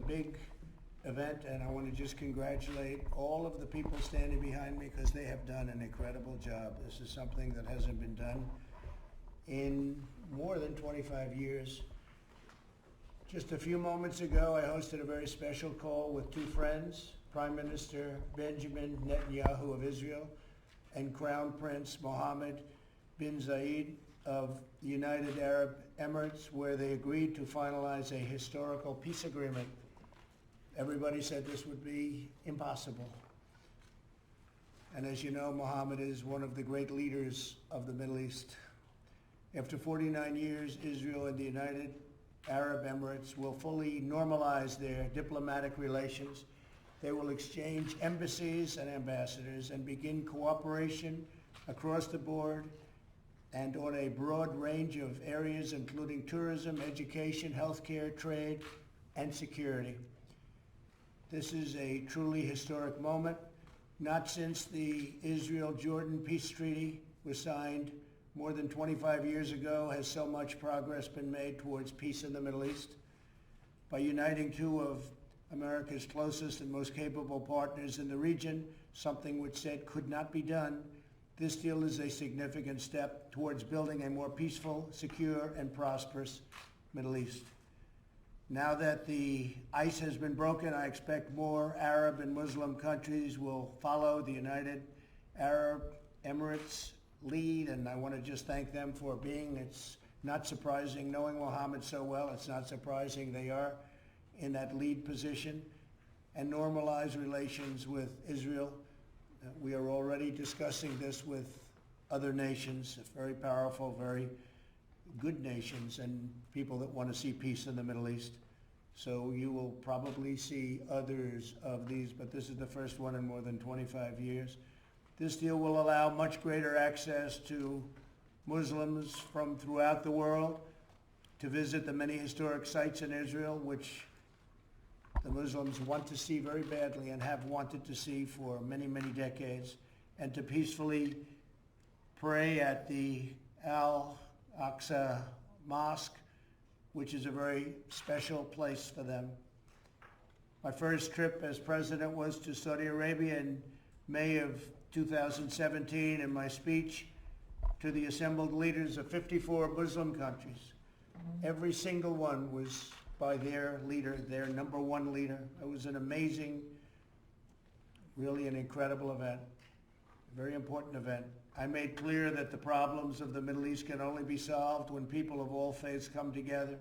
big event, and I want to just congratulate all of the people standing behind me because they have done an incredible job. This is something that hasn't been done in more than 25 years. Just a few moments ago, I hosted a very special call with two friends, Prime Minister Benjamin Netanyahu of Israel and Crown Prince Mohammed bin Zayed of the United Arab Emirates, where they agreed to finalize a historical peace agreement. Everybody said this would be impossible. And as you know, Mohammed is one of the great leaders of the Middle East. After 49 years, Israel and the United Arab Emirates will fully normalize their diplomatic relations. They will exchange embassies and ambassadors and begin cooperation across the board and on a broad range of areas, including tourism, education, healthcare, trade, and security. This is a truly historic moment. Not since the Israel-Jordan peace treaty was signed more than 25 years ago has so much progress been made towards peace in the Middle East. By uniting two of America's closest and most capable partners in the region, something which said could not be done, this deal is a significant step towards building a more peaceful, secure, and prosperous Middle East. Now that the ice has been broken, I expect more Arab and Muslim countries will follow the United Arab Emirates lead, and I want to just thank them for being. It's not surprising, knowing Mohammed so well, it's not surprising they are in that lead position, and normalize relations with Israel. We are already discussing this with other nations, very powerful, very good nations, and people that want to see peace in the Middle East. So you will probably see others of these, but this is the first one in more than 25 years. This deal will allow much greater access to Muslims from throughout the world to visit the many historic sites in Israel, which the Muslims want to see very badly and have wanted to see for many, many decades, and to peacefully pray at the Al-Aqsa Mosque, which is a very special place for them. My first trip as president was to Saudi Arabia in May of 2017, and my speech to the assembled leaders of 54 Muslim countries. Every single one was by their leader, their number one leader. It was an amazing, really an incredible event, a very important event. I made clear that the problems of the Middle East can only be solved when people of all faiths come together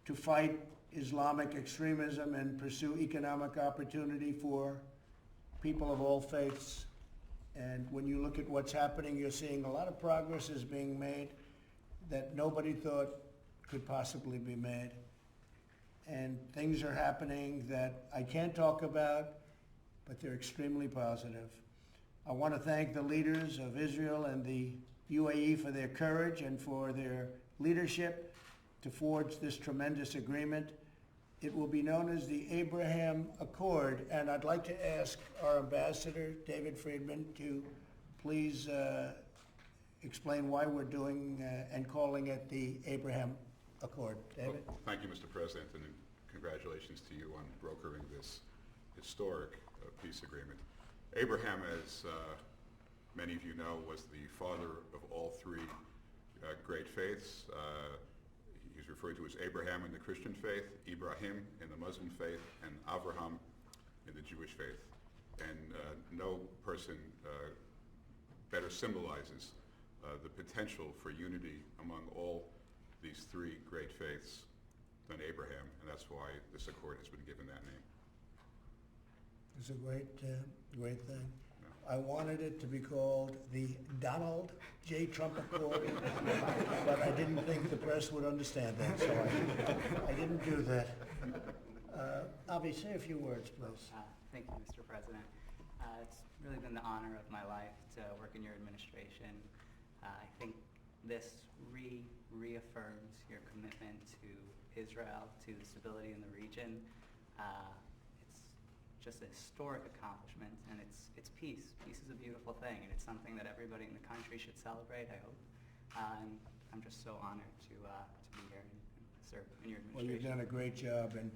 to fight Islamic extremism and pursue economic opportunity for people of all faiths. And when you look at what's happening, you're seeing a lot of progress is being made that nobody thought could possibly be made. And things are happening that I can't talk about, but they're extremely positive. I want to thank the leaders of Israel and the UAE for their courage and for their leadership to forge this tremendous agreement. It will be known as the Abraham Accord, and I'd like to ask our ambassador, David Friedman, to please explain why we're doing and calling it the Abraham Accord. David? Well, thank you, Mr. President, and congratulations to you on brokering this historic peace agreement. Abraham, as many of you know, was the father of all three great faiths. He's referred to as Abraham in the Christian faith, Ibrahim in the Muslim faith, and Avraham in the Jewish faith. And no person better symbolizes the potential for unity among all these three great faiths than Abraham, and that's why this accord has been given that name. It's a great thing. No. I wanted it to be called the Donald J. Trump Accord, but I didn't think the press would understand that, so I didn't do that. Avi, say a few words, please. Thank you, Mr. President. It's really been the honor of my life to work in your administration. I think this reaffirms your commitment to Israel, to the stability in the region. It's just a historic accomplishment, and it's peace. Peace is a beautiful thing, and it's something that everybody in the country should celebrate, I hope. And I'm just so honored to be here and serve in your administration. Well, you've done a great job, and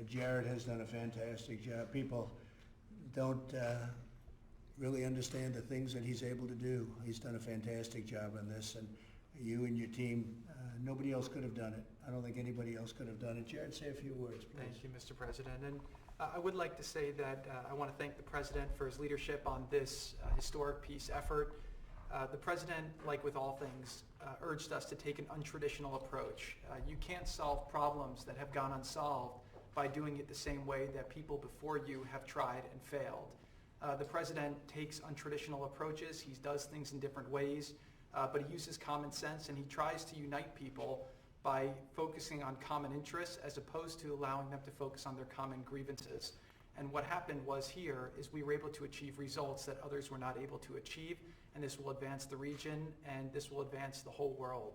Jared has done a fantastic job. People don't really understand the things that he's able to do. He's done a fantastic job on this, and you and your team, nobody else could have done it. I don't think anybody else could have done it. Jared, say a few words, please. Thank you, Mr. President. And I would like to say that I want to thank the President for his leadership on this historic peace effort. The President, like with all things, urged us to take an untraditional approach. You can't solve problems that have gone unsolved by doing it the same way that people before you have tried and failed. The President takes untraditional approaches. He does things in different ways, but he uses common sense, and he tries to unite people by focusing on common interests as opposed to allowing them to focus on their common grievances. And what happened was here is we were able to achieve results that others were not able to achieve, and this will advance the region, and this will advance the whole world.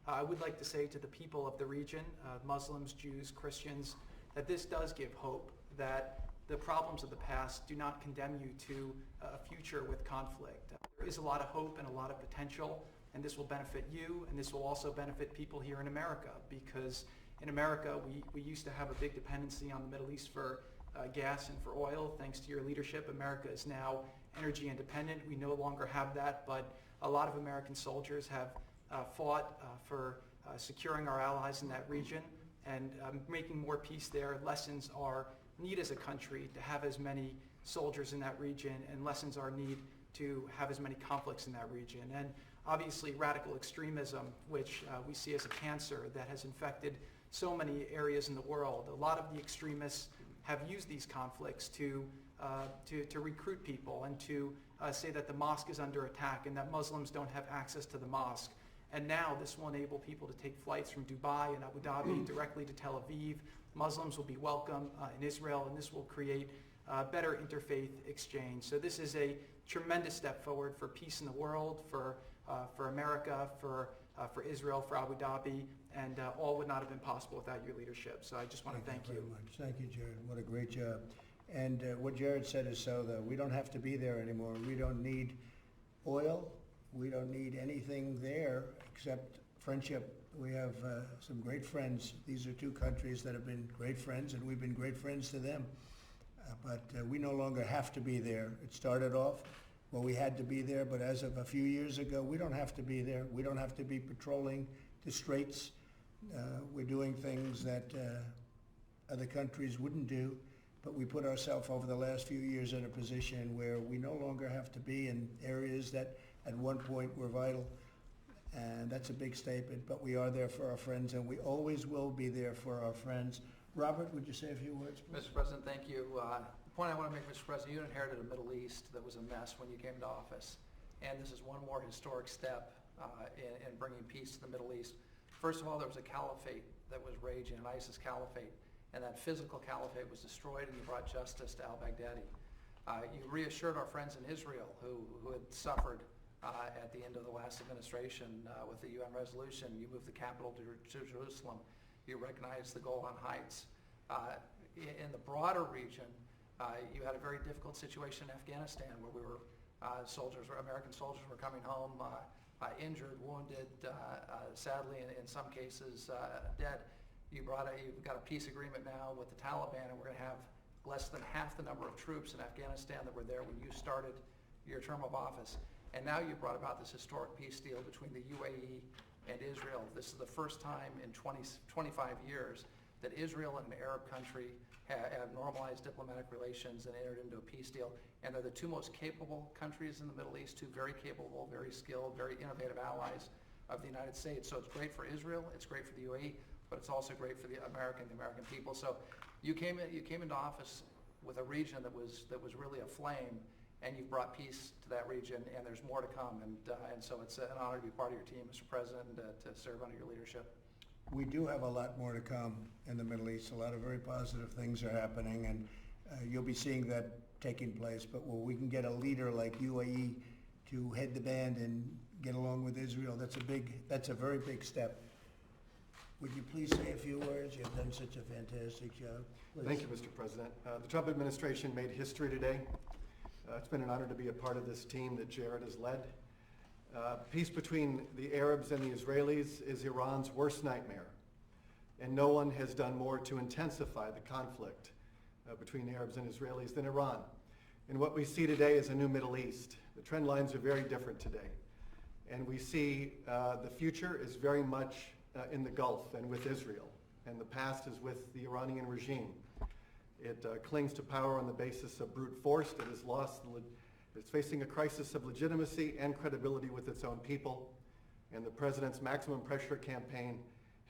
I would like to say to the people of the region, Muslims, Jews, Christians, that this does give hope, that the problems of the past do not condemn you to a future with conflict. There is a lot of hope and a lot of potential, and this will benefit you, and this will also benefit people here in America, because in America we used to have a big dependency on the Middle East for gas and for oil. Thanks to your leadership, America is now energy independent. We no longer have that, but a lot of American soldiers have fought for securing our allies in that region and making more peace there. Lessons our need as a country to have as many soldiers in that region, and lessons our need to have as many conflicts in that region. And obviously radical extremism, which we see as a cancer that has infected so many areas in the world. A lot of the extremists have used these conflicts to recruit people and to say that the mosque is under attack and that Muslims don't have access to the mosque. And now this will enable people to take flights from Dubai and Abu Dhabi directly to Tel Aviv. Muslims will be welcome in Israel, and this will create better interfaith exchange. So this is a tremendous step forward for peace in the world, for America, for Israel, for Abu Dhabi, and all would not have been possible without your leadership. So I just want to thank you. Very much. Thank you, Jared. What a great job. And what Jared said is so, though. We don't have to be there anymore. We don't need oil. We don't need anything there except friendship. We have some great friends. These are two countries that have been great friends, and we've been great friends to them. But we no longer have to be there. It started off, well, we had to be there, but as of a few years ago, we don't have to be there. We don't have to be patrolling the straits. We're doing things that other countries wouldn't do, but we put ourselves over the last few years in a position where we no longer have to be in areas that at one point were vital. And that's a big statement, but we are there for our friends, and we always will be there for our friends. Robert, would you say a few words, please? Mr. President, thank you. The point I want to make, Mr. President, you inherited a Middle East that was a mess when you came to office, and this is one more historic step in bringing peace to the Middle East. First of all, there was a caliphate that was raging, an ISIS caliphate, and that physical caliphate was destroyed, and you brought justice to al-Baghdadi. You reassured our friends in Israel who had suffered at the end of the last administration with the UN resolution. You moved the capital to Jerusalem. You recognized the Golan Heights. In the broader region, you had a very difficult situation in Afghanistan where we were American soldiers were coming home injured, wounded, sadly in some cases dead. You've got a peace agreement now with the Taliban, and we're going to have less than half the number of troops in Afghanistan that were there when you started your term of office. And now you brought about this historic peace deal between the UAE and Israel. This is the first time in 25 years that Israel and an Arab country have normalized diplomatic relations and entered into a peace deal. And they're the two most capable countries in the Middle East, two very capable, very skilled, very innovative allies of the United States. So it's great for Israel, it's great for the UAE, but it's also great for the American people. So you came into office with a region that was really aflame, and you've brought peace to that region, and there's more to come. And so it's an honor to be part of your team, Mr. President, and to serve under your leadership. We do have a lot more to come in the Middle East. A lot of very positive things are happening, and you'll be seeing that taking place. But when we can get a leader like UAE to head the band and get along with Israel, that's a very big step. Would you please say a few words? You've done such a fantastic job. Please. Thank you, Mr. President. The Trump administration made history today. It's been an honor to be a part of this team that Jared has led. Peace between the Arabs and the Israelis is Iran's worst nightmare. And no one has done more to intensify the conflict between Arabs and Israelis than Iran. And what we see today is a new Middle East. The trend lines are very different today. And we see the future is very much in the Gulf and with Israel. And the past is with the Iranian regime. It clings to power on the basis of brute force. It has lost, it's facing a crisis of legitimacy and credibility with its own people. And the president's maximum pressure campaign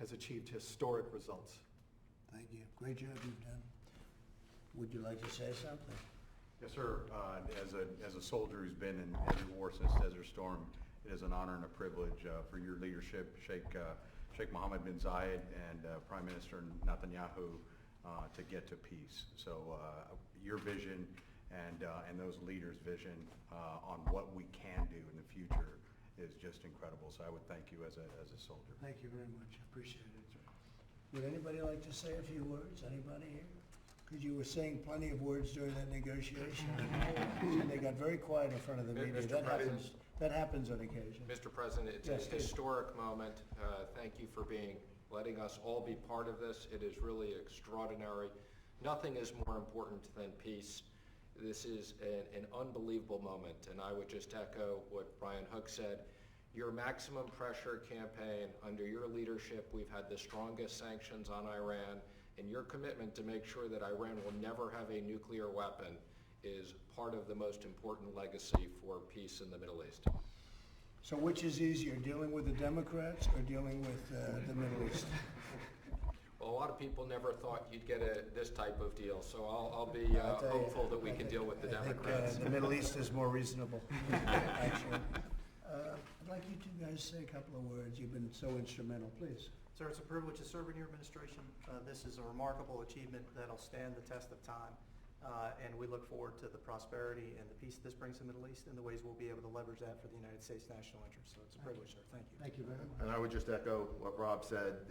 has achieved historic results. Thank you. Great job you've done. Would you like to say something? Yes, sir. As a soldier who's been in every war since Desert Storm, it is an honor and a privilege for your leadership, Sheikh Mohammed bin Zayed and Prime Minister Netanyahu, to get to peace. So your vision and those leaders' vision on what we can do in the future is just incredible. So I would thank you as a soldier. Thank you very much. I appreciate it. Would anybody like to say a few words? Anybody here? Because you were saying plenty of words during that negotiation. And they got very quiet in front of the media. Mr. President. That happens on occasion. Mr. President, it's Yes, a please. historic moment. Thank you for letting us all be part of this. It is really extraordinary. Nothing is more important than peace. This is an unbelievable moment, and I would just echo what Brian Hook said. Your maximum pressure campaign, under your leadership, we've had the strongest sanctions on Iran, and your commitment to make sure that Iran will never have a nuclear weapon is part of the most important legacy for peace in the Middle East. So which is easier, dealing with the Democrats or dealing with the Middle East? Well, a lot of people never thought you'd get this type of deal, so I'll be I'll tell you, hopeful that we can deal with the I think, Democrats. the Middle East is more reasonable, actually. I'd like you two guys to say a couple of words. You've been so instrumental. Please. Sir, it's a privilege to serve in your administration. This is a remarkable achievement that'll stand the test of time. And we look forward to the prosperity and the peace this brings to the Middle East and the ways we'll be able to leverage that for the United States national interest. So it's a privilege, sir. Thank you. Thank you very much. And I would just echo what Rob said.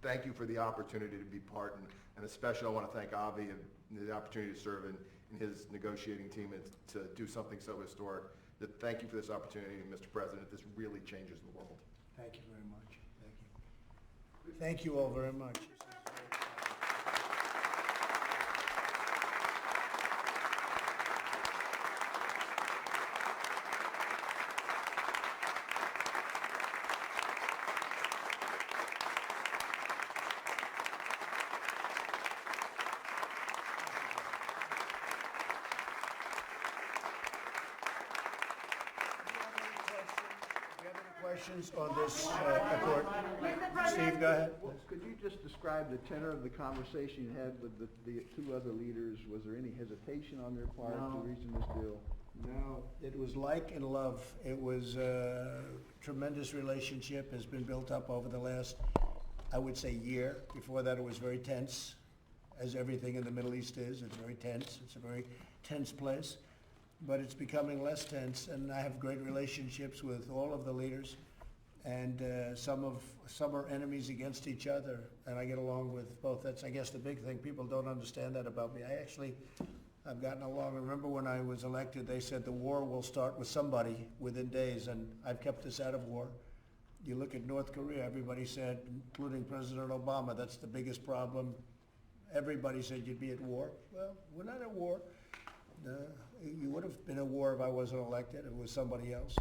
Thank you for the opportunity to be part, and especially I want to thank Avi and the opportunity to serve in his negotiating team and to do something so historic. Thank you for this opportunity, Mr. President. This really changes the world. Thank you very much. Thank you. Thank you all very much. Questions on this accord? Steve, go ahead. Could you just describe the tenor of the conversation you had with the two other leaders? Was there any hesitation on their part No. to reaching this deal? No, it was like and love. It was a tremendous relationship, has been built up over the last, I would say, year. Before that, it was very tense, as everything in the Middle East is. It's very tense. It's a very tense place. But it's becoming less tense, and I have great relationships with all of the leaders, and some are enemies against each other, and I get along with both. That's, I guess, the big thing. People don't understand that about me. I've gotten along. Remember when I was elected, they said the war will start with somebody within days, and I've kept us out of war. You look at North Korea, everybody said, including President Obama, that's the biggest problem. Everybody said you'd be at war. Well, we're not at war. You would have been at war if I wasn't elected. It was somebody else.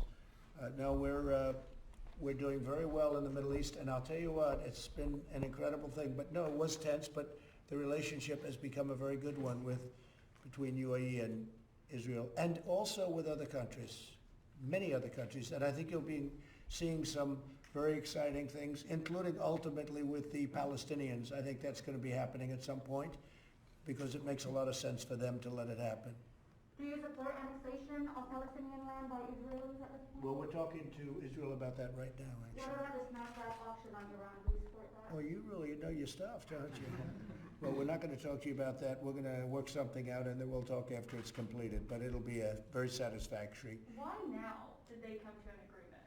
No, we're doing very well in the Middle East, and I'll tell you what, it's been an incredible thing. But no, it was tense, but the relationship has become a very good one between UAE and Israel, and also with other countries, many other countries. And I think you'll be seeing some very exciting things, including ultimately with the Palestinians. I think that's going to be happening at some point, because it makes a lot of sense for them to let it happen. Do you support annexation of Palestinian land by Israelis at this point? Well, we're talking to Israel about that right now, What actually. about this NASDAQ auction on Iran? Do you support that? Oh, you really know your stuff, don't you? Well, we're not going to talk to you about that. We're going to work something out, and then we'll talk after it's completed. But it'll be a very satisfactory. Why now did they come to an agreement?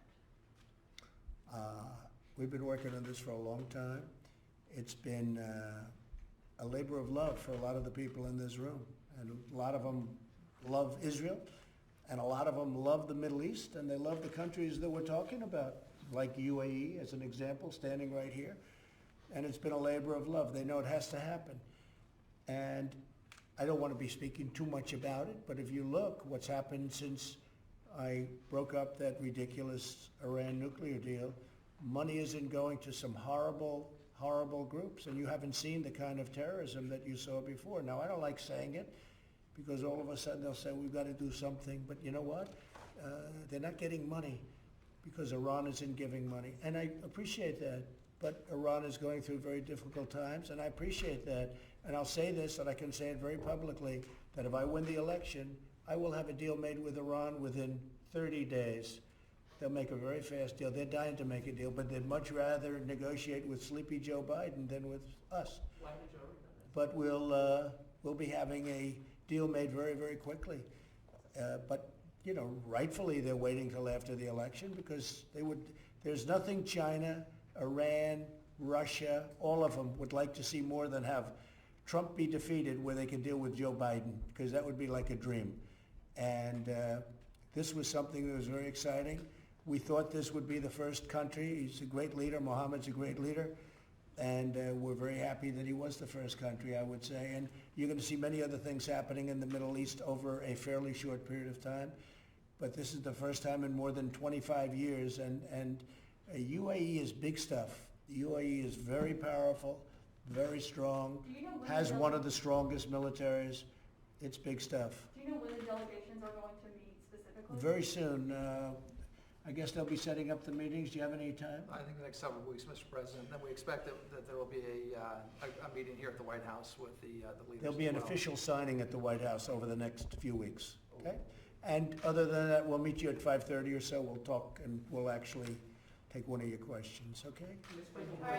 We've been working on this for a long time. It's been a labor of love for a lot of the people in this room, and a lot of them love Israel, and a lot of them love the Middle East, and they love the countries that we're talking about, like UAE as an example, standing right here. and it's been a labor of love. They know it has to happen. And I don't want to be speaking too much about it, but if you look what's happened since I broke up that ridiculous Iran nuclear deal, money isn't going to some horrible, horrible groups, and you haven't seen the kind of terrorism that you saw before. Now, I don't like saying it, because all of a sudden they'll say, we've got to do something, but you know what? They're not getting money because Iran isn't giving money. And I appreciate that, but Iran is going through very difficult times, and I appreciate that. And I'll say this, and I can say it very publicly, that if I win the election, I will have a deal made with Iran within 30 days. They'll make a very fast deal. They're dying to make a deal, but they'd much rather negotiate with sleepy Joe Biden than with us. But we'll be having a deal made very, very quickly. But, you know, rightfully they're waiting till after the election because there's nothing China, Iran, Russia, all of them would like to see more than have Trump be defeated where they can deal with Joe Biden, because that would be like a dream. And this was something that was very exciting. We thought this would be the first country. He's a great leader. Mohammed's a great leader. And we're very happy that he was the first country, I would say. And you're going to see many other things happening in the Middle East over a fairly short period of time. But this is the first time in more than 25 years. And UAE is big stuff. The UAE is very powerful, very strong, has one of the strongest militaries. It's big stuff. Do you know when the delegations are going to meet specifically? Very soon. I guess they'll be setting up the meetings. Do you have any time? I think the next several weeks, Mr. President. Then we expect that there will be a meeting here at the White House with the leaders. There'll be an official signing at the White House over the next few weeks, okay? And other than that, we'll meet you at 5:30 or so. We'll talk and we'll actually take one of your questions, okay? All right.